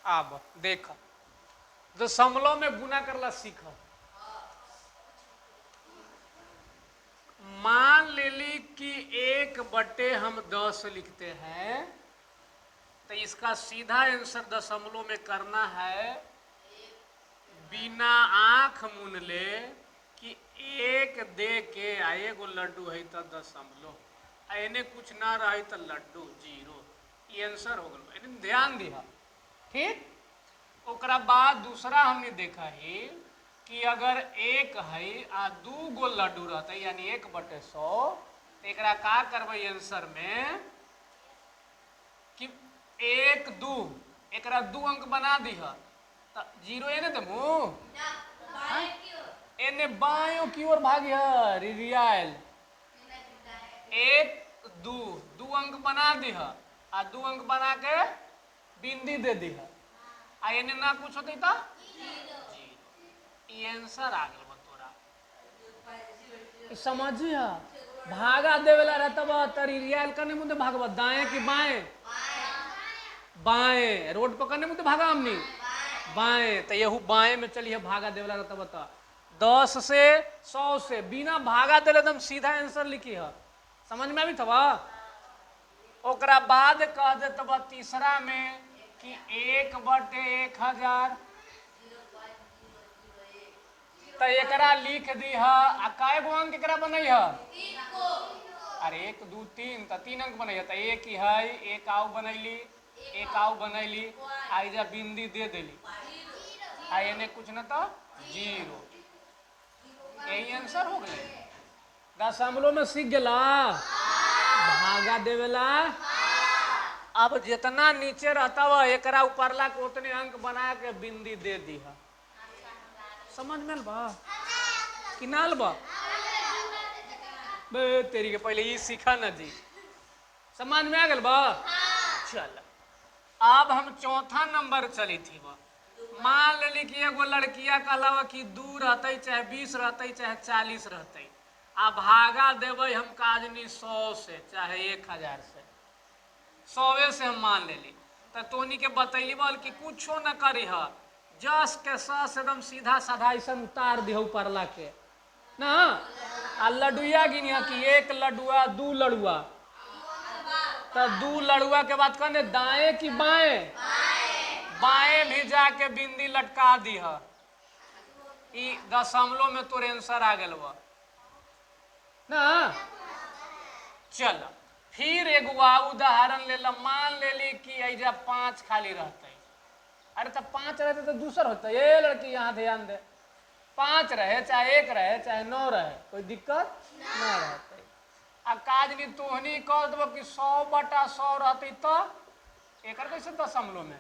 अब देख दशमलव में गुना करला सीख। मान लेली कि 1/10 हम 10 लिखते हैं, तो इसका सीधा आंसर दशमलव में करना है बिना आंख मुनले कि 1 दे के आ एगो लड्डू है तो दशमलव एने कुछ ना रहे तो लड्डू 0। ये आंसर हो गया, ध्यान दिया। ठीक, ओकरा बाद दूसरा हमने देखा है कि अगर 1 है आ 2 गो लड्डू रहता यानी 1/100, तो एकरा का करबे आंसर में कि 1 2 एकरा 2 अंक बना दीह तो 0 एने देमु एने बायों की ओर भागी है रियल 1 2 2 अंक बना दीह आ 2 अंक बना के बिंदी दे दीह आ एने ना कुछ होते तो ये आंसर आ गल तोरा। समझिया भागा देवेला रहता तरी रियल करने मुझे भागवा दाएं कि बाएं, बाएं रोड पकड़ने मुझे भागा हमनी बाएं, तो यहू बाएं में चलिए भागा देवेला रहता बता 10 से 100 से बिना भागा देले एकदम सीधा आंसर लिखी है। समझ में अभी थवा। ओकरा बाद कह दे तब तीसरा में कि 1/1000 तो एकरा लिख दी है आ काय गो अंक एकरा बनई है अरे 1 2 3 तो 3 अंक बनई है तो 1 ही है 1 आउ बनैली 1 आउ बनैली आइजा बिंदी दे देली आ एने कुछ न तो 0। यही आंसर हो गए। दशमलव में सीख गला भागा देवेला। अब जितना नीचे रहता वह एकरा ऊपरला के उतने अंक बना के बिंदी दे दी है। समझ में बा कि नाल बा बे तेरी के पहले ये सीखा ना जी। समझ में आ गल बा। चल अब हम चौथा नंबर चली थी बा। मान लेली कि एगो लड़किया का अलावा कि 2 रहते चाहे 20 रहते चाहे 40 रहते आ भागा देवे हम काजनी 100 से चाहे 1000 से 100 से हम मान लेली तो तोनी के बतैली बोल कि कुछो न करी है जस के सस एकदम सीधा साधा ऐसा उतार दिह परला के ना आ लडुआ गिनिया कि 1 लडुआ 2 लड़ुआ तो 2 लड़ुआ के बाद कहने दाएं कि बाएं, बाएं भी जाके बिंदी लटका दी है। ई दशमलव में तोरे आंसर आ गल ना। चल फिर एगो उदाहरण ले ला। मान लेली कि ऐजा 5 खाली रहते अरे तो 5 रहते तो दूसर होता ये लड़की यहाँ ध्यान दे 5 रहे चाहे 1 रहे चाहे 9 रहे कोई दिक्कत ना रहते। आ काजनी तोहनी कह देव कि 100/100 रहती तो एक कैसे दशमलव में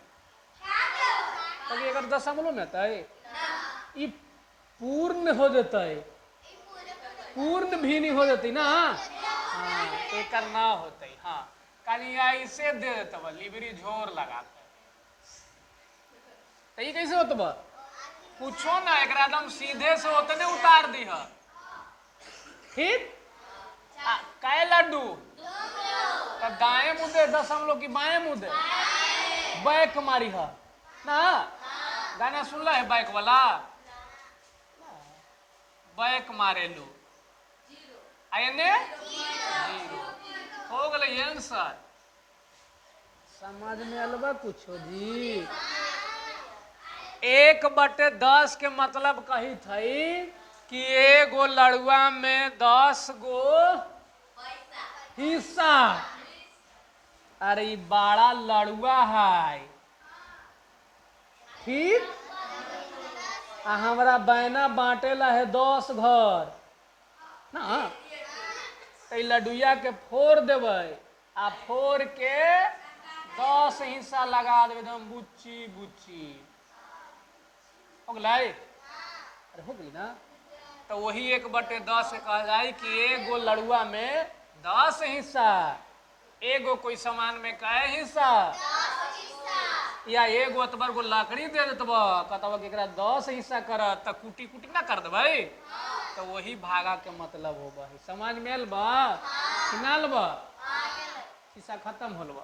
तो एक दशमलव में तय पूर्ण हो जाता है पूर्ण भी नहीं हो जाती ना। हाँ एक ना होता हाँ काली ऐसे दे देता लिबरी झोर लगा तो ये कैसे होता बा पूछो ना एक एकदम सीधे से उतने उतार दी है। ठीक कै लड्डू तो दाएं मुद्दे दशमलव की बाएं मुद्दे बैक मारी है ना। गाना सुन ला है बैक वाला बैक मारे लो आने 0 हो गए आंसर। समझ में अलबा कुछो जी। 1/10 के मतलब कही थी कि एगो लड़ुआ में 10 गो हिस्सा। अरे बड़ा लड़ुआ है ठीक आ हमरा बहना बांटेला है 10 घर ना तो लडुआ के फोड़ देवे आ फोड़ के 10 हिस्सा लगा देवे एकदम बुच्ची बुच्ची हो गई। अरे हो गई ना तो वही 1/10 कहा जाए कि एगो लड़ुआ में 10 हिस्सा एगो कोई सामान में कै हिस्सा या एगो अतबर को लकड़ी दे देतब कहतब कि 10 हिस्सा कर तो कुटी कुटी ना कर देबै तो वही भागा के मतलब होगा। समझ में आल बा कि ना आल बा हिस्सा खत्म होल बा।